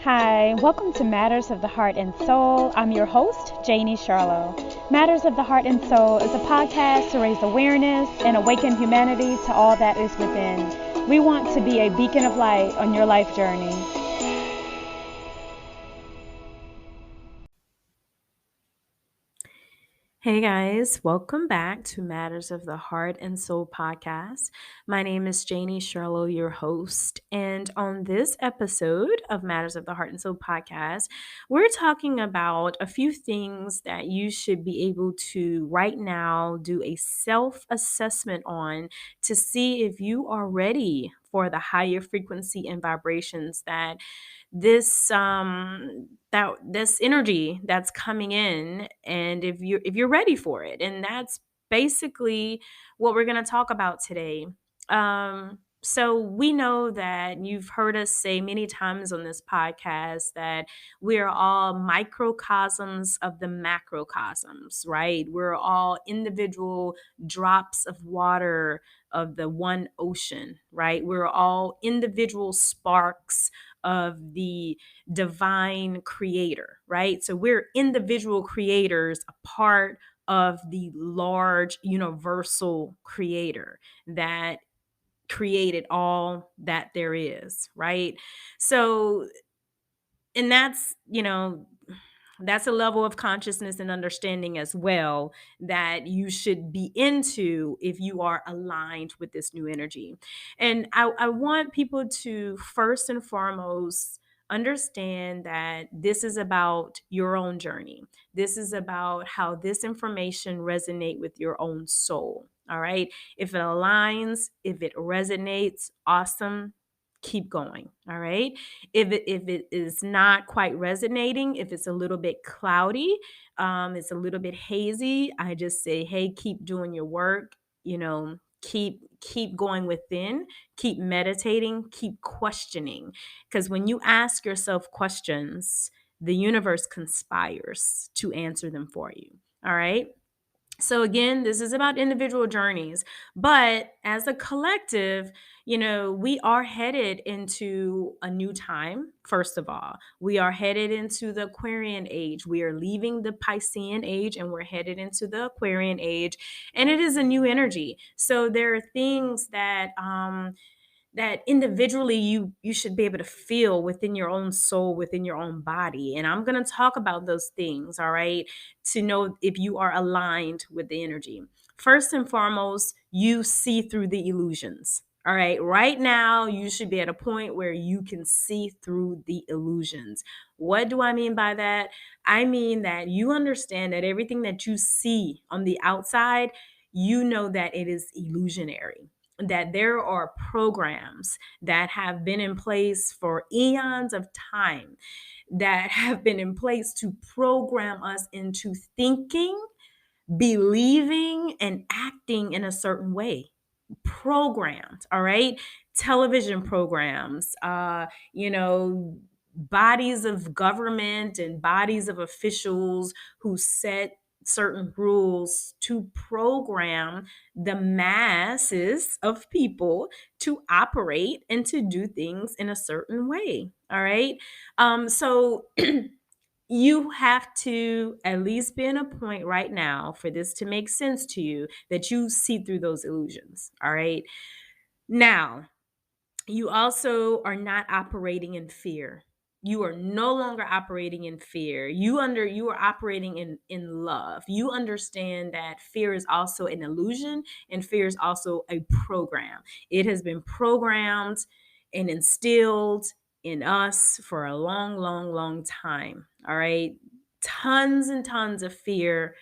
Hi, welcome to Matters of the Heart and Soul. I'm your host, Janie Charlo. Matters of the Heart and Soul is a podcast to raise awareness and awaken humanity to all that is within. We want to be a beacon of light on your life journey. Hey guys, welcome back to Matters of the Heart and Soul podcast. My name is Janie Charlo, your host. And on this episode of Matters of the Heart and Soul podcast, we're talking about a few things that you should be able to right now do a self assessment on to see if you are ready for the higher frequency and vibrations that this energy that's coming in, and if you're ready for it. And that's basically what we're going to talk about today. So we know that you've heard us say many times on this podcast that we are all microcosms of the macrocosms, right? We're all individual drops of water of the one ocean, right? We're all individual sparks of the divine creator, right? So we're individual creators, a part of the large universal creator that created all that there is, right? So, and that's a level of consciousness and understanding as well that you should be into if you are aligned with this new energy. And I want people to first and foremost understand that this is about your own journey. This is about how this information resonate with your own soul. All right. If it aligns, if it resonates, awesome. Keep going. All right. If it is not quite resonating, if it's a little bit cloudy, it's a little bit hazy, I just say, hey, keep doing your work. Keep going within, keep meditating, keep questioning. Because when you ask yourself questions, the universe conspires to answer them for you. All right. So again, this is about individual journeys, but as a collective, we are headed into a new time. First of all, we are headed into the Aquarian Age. We are leaving the Piscean Age and we're headed into the Aquarian Age, and it is a new energy. So there are things that individually you should be able to feel within your own soul, within your own body. And I'm going to talk about those things, all right, to know if you are aligned with the energy. First and foremost, you see through the illusions. All right, right now you should be at a point where you can see through the illusions. What do I mean by that? I mean that you understand that everything that you see on the outside, you know that it is illusionary, that there are programs that have been in place for eons of time, that have been in place to program us into thinking, believing, and acting in a certain way. Programmed, all right? Television programs, bodies of government and bodies of officials who set certain rules to program the masses of people to operate and to do things in a certain way. All right. So you have to at least be in a point right now for this to make sense to you that you see through those illusions. All right. Now, you also are not operating in fear. You are no longer operating in fear. You are operating in love. You understand that fear is also an illusion and fear is also a program. It has been programmed and instilled in us for a long, long, long time. All right. Tons and tons of fear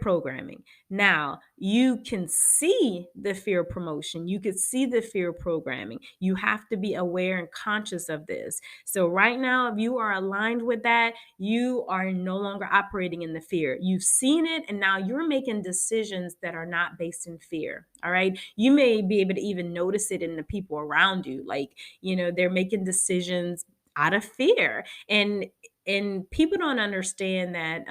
programming. Now, you can see the fear promotion. You could see the fear programming. You have to be aware and conscious of this. So right now, if you are aligned with that, you are no longer operating in the fear. You've seen it, and now you're making decisions that are not based in fear. All right. You may be able to even notice it in the people around you. Like, they're making decisions out of fear. And people don't understand that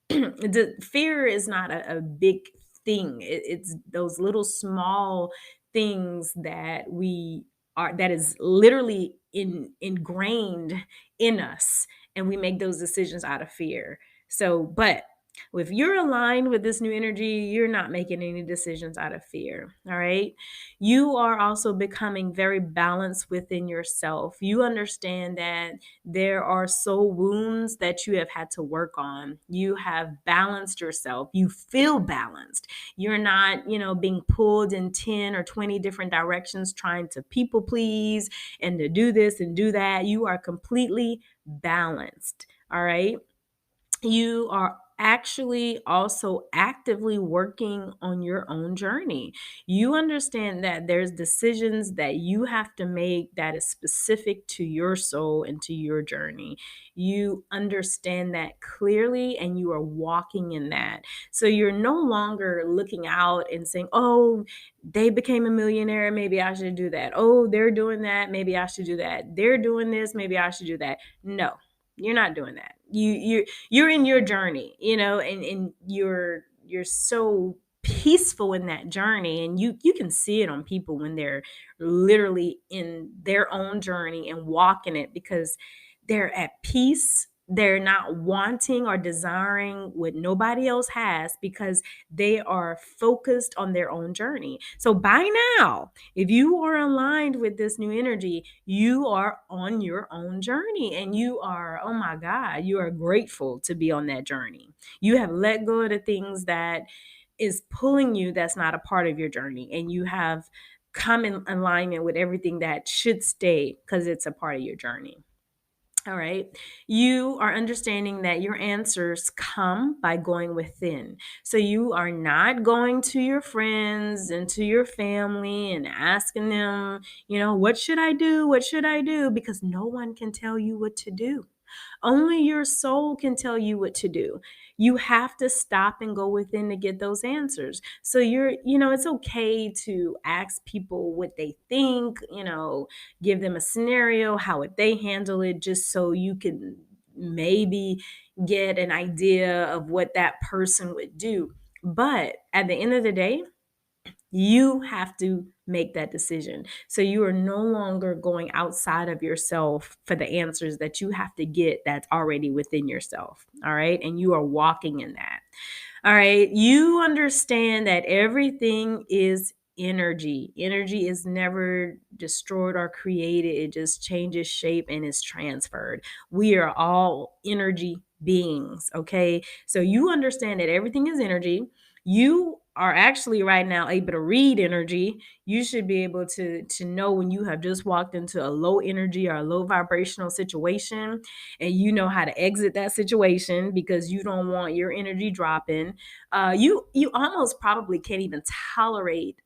the fear is not a big thing. It's those little small things that we that is literally ingrained in us, and we make those decisions out of fear. So, but if you're aligned with this new energy, you're not making any decisions out of fear. All right. You are also becoming very balanced within yourself. You understand that there are soul wounds that you have had to work on. You have balanced yourself. You feel balanced. You're not, being pulled in 10 or 20 different directions trying to people please and to do this and do that. You are completely balanced. All right. You are actually also actively working on your own journey. You understand that there's decisions that you have to make that is specific to your soul and to your journey. You understand that clearly and you are walking in that. So you're no longer looking out and saying, "Oh, they became a millionaire, maybe I should do that. Oh, they're doing that, maybe I should do that. They're doing this, maybe I should do that." No. You're not doing that. You're in your journey, and you're so peaceful in that journey, and you can see it on people when they're literally in their own journey and walking it, because they're at peace. They're not wanting or desiring what nobody else has, because they are focused on their own journey. So by now, if you are aligned with this new energy, you are on your own journey, and you are, oh my God, you are grateful to be on that journey. You have let go of the things that is pulling you, that's not a part of your journey, and you have come in alignment with everything that should stay because it's a part of your journey. All right. You are understanding that your answers come by going within. So you are not going to your friends and to your family and asking them, what should I do? What should I do? Because no one can tell you what to do. Only your soul can tell you what to do. You have to stop and go within to get those answers. So it's okay to ask people what they think, give them a scenario, how would they handle it, just so you can maybe get an idea of what that person would do. But at the end of the day, you have to make that decision. So you are no longer going outside of yourself for the answers that you have to get that's already within yourself. All right. And you are walking in that. All right. You understand that everything is energy. Energy is never destroyed or created, it just changes shape and is transferred. We are all energy beings. Okay. So you understand that everything is energy. You are actually right now able to read energy. You should be able to know when you have just walked into a low energy or a low vibrational situation, and you know how to exit that situation because you don't want your energy dropping. You almost probably can't even tolerate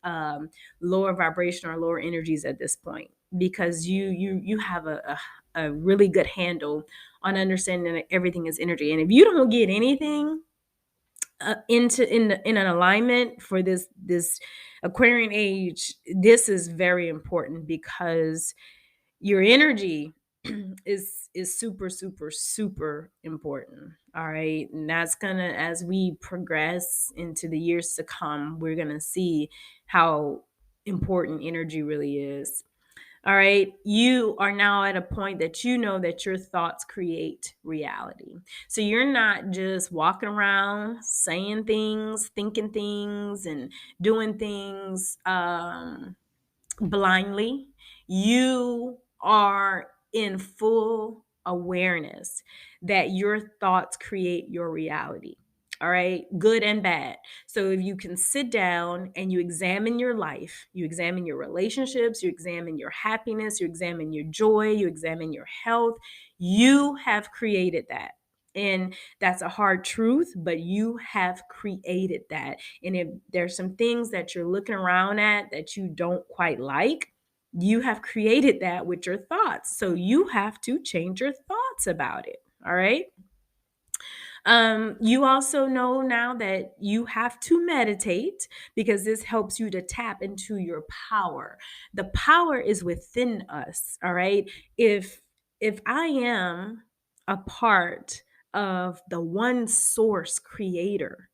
lower vibration or lower energies at this point, because you have a really good handle on understanding that everything is energy. And if you don't get anything in an alignment for this Aquarian age, this is very important, because your energy is super super super important. All right. And that's gonna, as we progress into the years to come, we're gonna see how important energy really is. All right. You are now at a point that you know that your thoughts create reality. So you're not just walking around saying things, thinking things, and doing things blindly. You are in full awareness that your thoughts create your reality. All right, good and bad. So if you can sit down and you examine your life, you examine your relationships, you examine your happiness, you examine your joy, you examine your health, you have created that. And that's a hard truth, but you have created that. And if there's some things that you're looking around at that you don't quite like, you have created that with your thoughts. So you have to change your thoughts about it. All right. You also know now that you have to meditate, because this helps you to tap into your power. The power is within us. All right. If I am a part of the one source creator,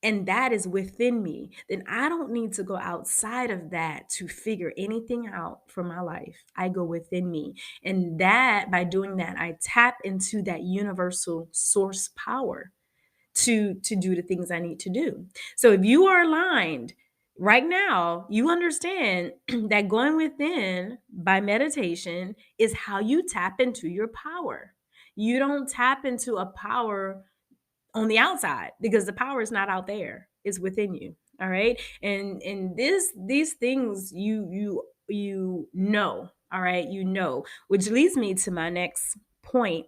and that is within me, then I don't need to go outside of that to figure anything out for my life. I go within me. And that, by doing that, I tap into that universal source power to do the things I need to do. So if you are aligned right now, you understand that going within by meditation is how you tap into your power. You don't tap into a power on the outside, because the power is not out there, it's within you. All right, and these things you know. All right, you know, which leads me to my next point.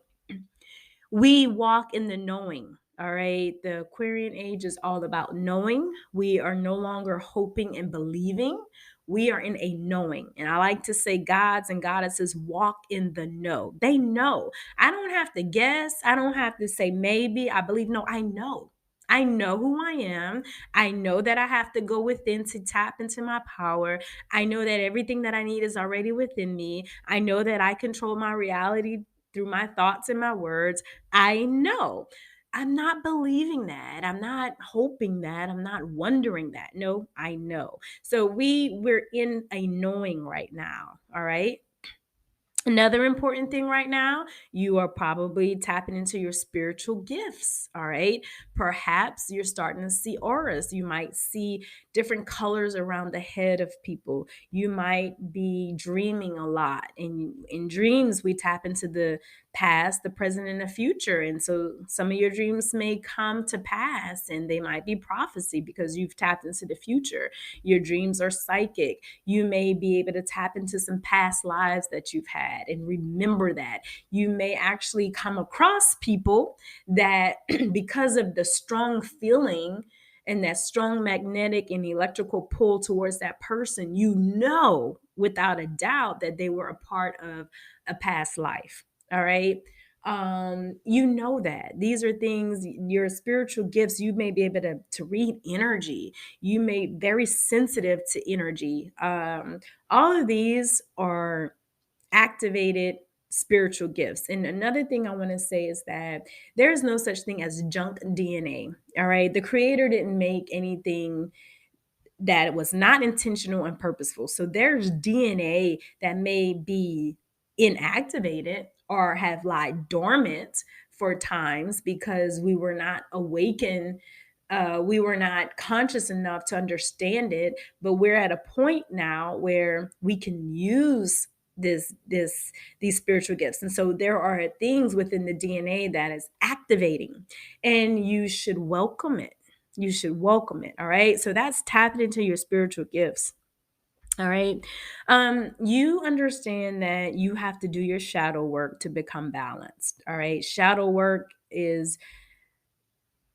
We walk in the knowing. All right. The Aquarian age is all about knowing. We are no longer hoping and believing. We are in a knowing. And I like to say gods and goddesses walk in the know. They know. I don't have to guess. I don't have to say maybe. I believe. No, I know. I know who I am. I know that I have to go within to tap into my power. I know that everything that I need is already within me. I know that I control my reality through my thoughts and my words. I know. I'm not believing that. I'm not hoping that. I'm not wondering that. No, I know. So we're in a knowing right now, all right? Another important thing right now, you are probably tapping into your spiritual gifts. All right. Perhaps you're starting to see auras. You might see different colors around the head of people. You might be dreaming a lot. And in dreams, we tap into the past, the present, and the future. And so some of your dreams may come to pass, and they might be prophecy because you've tapped into the future. Your dreams are psychic. You may be able to tap into some past lives that you've had and remember that. You may actually come across people that, because of the strong feeling and that strong magnetic and electrical pull towards that person, you know without a doubt that they were a part of a past life. All right. You know that these are things, your spiritual gifts. You may be able to read energy. You may be very sensitive to energy. All of these are activated spiritual gifts. And another thing I want to say is that there is no such thing as junk DNA. All right. The creator didn't make anything that was not intentional and purposeful. So there's DNA that may be inactivated or have lied dormant for times because we were not awakened. We were not conscious enough to understand it, but we're at a point now where we can use these spiritual gifts. And so there are things within the DNA that is activating, and you should welcome it. You should welcome it. All right. So that's tapping into your spiritual gifts. All right. You understand that you have to do your shadow work to become balanced. All right. Shadow work is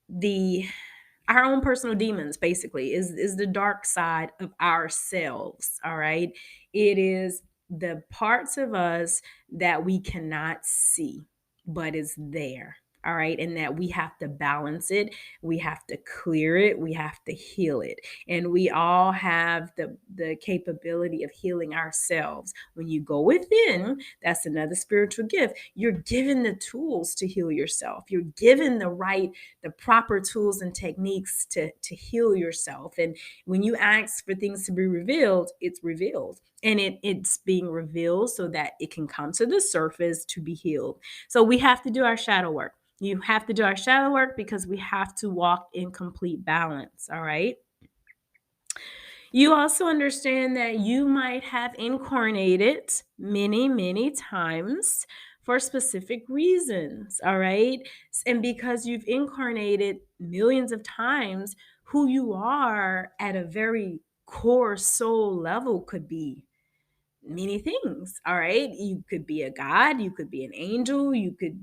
the our own personal demons, basically, is the dark side of ourselves. All right. It is the parts of us that we cannot see, but is there. All right. And that we have to balance it. We have to clear it. We have to heal it. And we all have the capability of healing ourselves. When you go within, that's another spiritual gift. You're given the tools to heal yourself. You're given the proper tools and techniques to heal yourself. And when you ask for things to be revealed, it's revealed. And it's being revealed so that it can come to the surface to be healed. So we have to do our shadow work. You have to do our shadow work because we have to walk in complete balance. All right. You also understand that you might have incarnated many, many times for specific reasons. All right. And because you've incarnated millions of times, who you are at a very core soul level could be many things. All right. You could be a god, you could be an angel, you could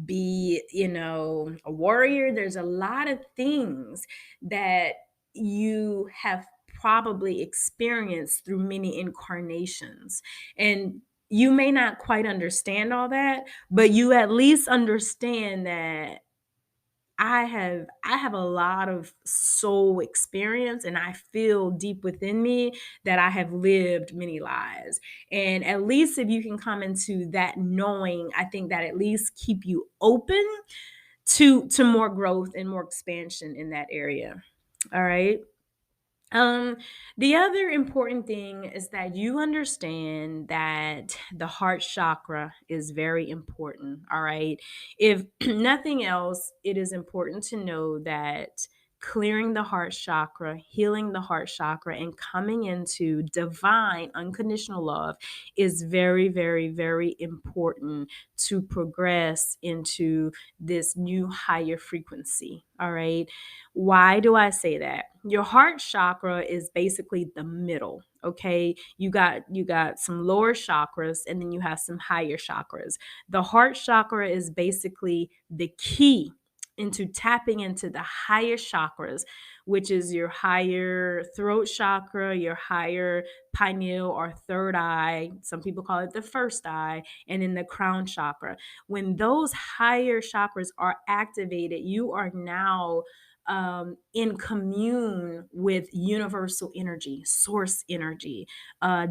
be, a warrior. There's a lot of things that you have probably experienced through many incarnations. And you may not quite understand all that, but you at least understand that I have a lot of soul experience, and I feel deep within me that I have lived many lives. And at least if you can come into that knowing, I think that at least keep you open to more growth and more expansion in that area. All right. Um, the other important thing is that you understand that the heart chakra is very important. All right. If nothing else, it is important to know that clearing the heart chakra, healing the heart chakra, and coming into divine unconditional love is very, very, very important to progress into this new higher frequency. All right. Why do I say that? Your heart chakra is basically the middle, okay? You got some lower chakras and then you have some higher chakras. The heart chakra is basically the key into tapping into the higher chakras, which is your higher throat chakra, your higher pineal or third eye. Some people call it the first eye, and then the crown chakra. When those higher chakras are activated, you are now in commune with universal energy, source energy,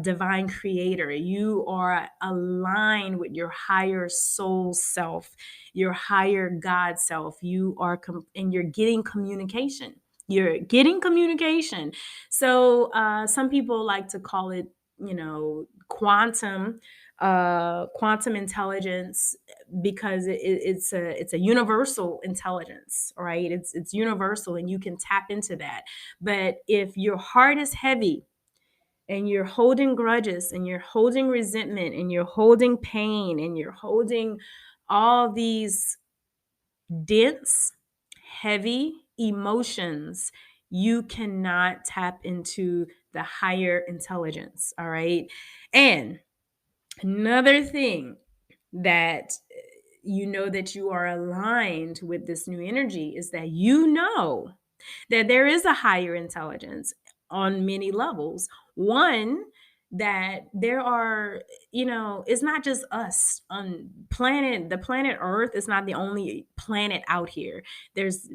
divine creator. You are aligned with your higher soul self, your higher God self. You are, and you're getting communication. You're getting communication. So some people like to call it, quantum intelligence, because it's a universal intelligence, right? It's universal and you can tap into that. But if your heart is heavy and you're holding grudges and you're holding resentment and you're holding pain and you're holding all these dense, heavy emotions, you cannot tap into the higher intelligence. All right. And another thing that you know that you are aligned with this new energy is that you know that there is a higher intelligence on many levels. One, that there are, it's not just us on the planet Earth is not the only planet out here. There's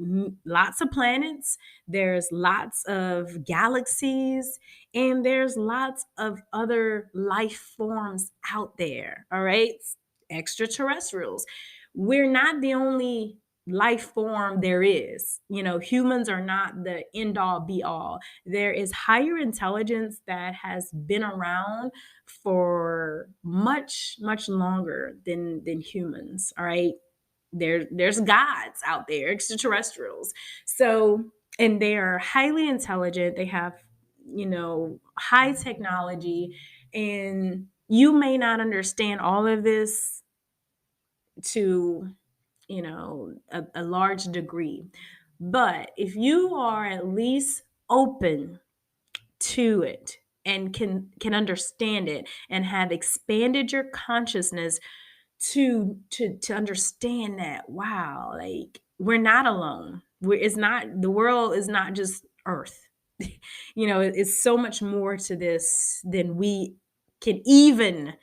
lots of planets, there's lots of galaxies, and there's lots of other life forms out there. All right. Extraterrestrials. We're not the only life form there is. Humans are not the end all be all. There is higher intelligence that has been around for much, much longer than humans. All right. There's gods out there, extraterrestrials. So, and they are highly intelligent. They have, high technology, and you may not understand all of this to a large degree. But if you are at least open to it and can understand it and have expanded your consciousness to understand that, wow, like, we're not alone. It's not, the world is not just Earth. It's so much more to this than we can even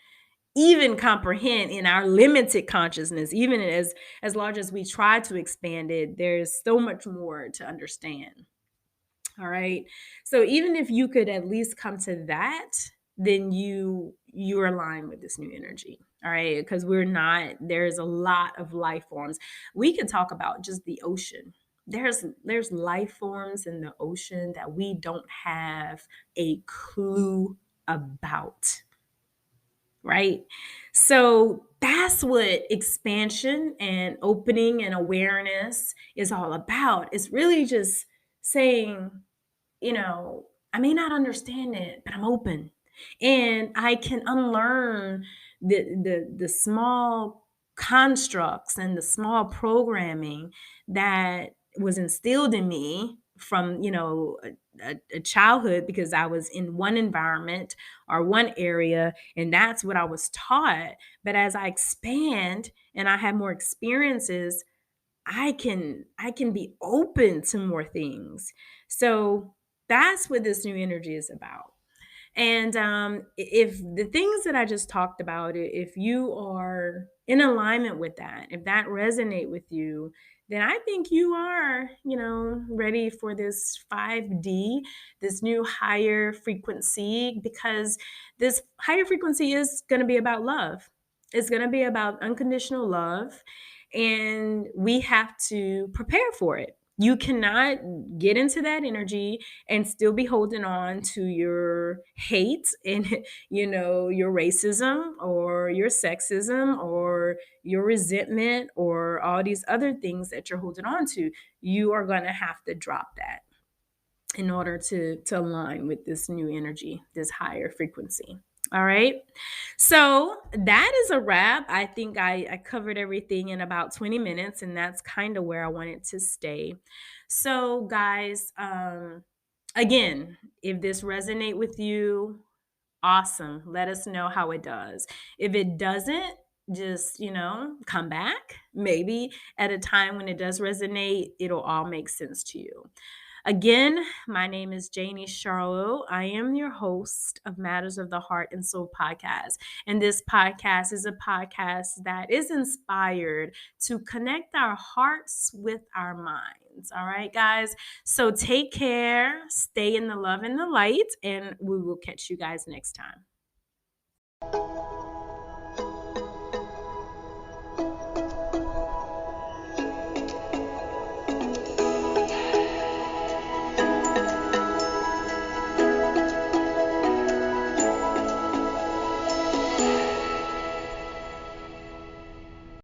comprehend in our limited consciousness. Even as large as we try to expand it, there's so much more to understand. All right. So even if you could at least come to that, then you're aligned with this new energy. All right. Because there's a lot of life forms. We could talk about just the ocean. There's life forms in the ocean that we don't have a clue about. Right? So that's what expansion and opening and awareness is all about. It's really just saying, I may not understand it, but I'm open. And I can unlearn the small constructs and the small programming that was instilled in me from, a childhood, because I was in one environment or one area, and that's what I was taught. But as I expand and I have more experiences, I can be open to more things. So that's what this new energy is about. And if the things that I just talked about, if you are in alignment with that, if that resonate with you, then I think you are, ready for this 5D, this new higher frequency, because this higher frequency is going to be about love. It's going to be about unconditional love. and we have to prepare for it. You cannot get into that energy and still be holding on to your hate and your racism or your sexism or your resentment or all these other things that you're holding on to. You are going to have to drop that in order to align with this new energy, this higher frequency. All right. So that is a wrap. I think I covered everything in about 20 minutes, and that's kind of where I wanted to stay. So, guys, again, if this resonate with you, awesome. Let us know how it does. If it doesn't, just, come back. Maybe at a time when it does resonate, it'll all make sense to you. Again, my name is Janie Charlo. I am your host of Matters of the Heart and Soul podcast. And this podcast is a podcast that is inspired to connect our hearts with our minds. All right, guys. So take care, stay in the love and the light, and we will catch you guys next time.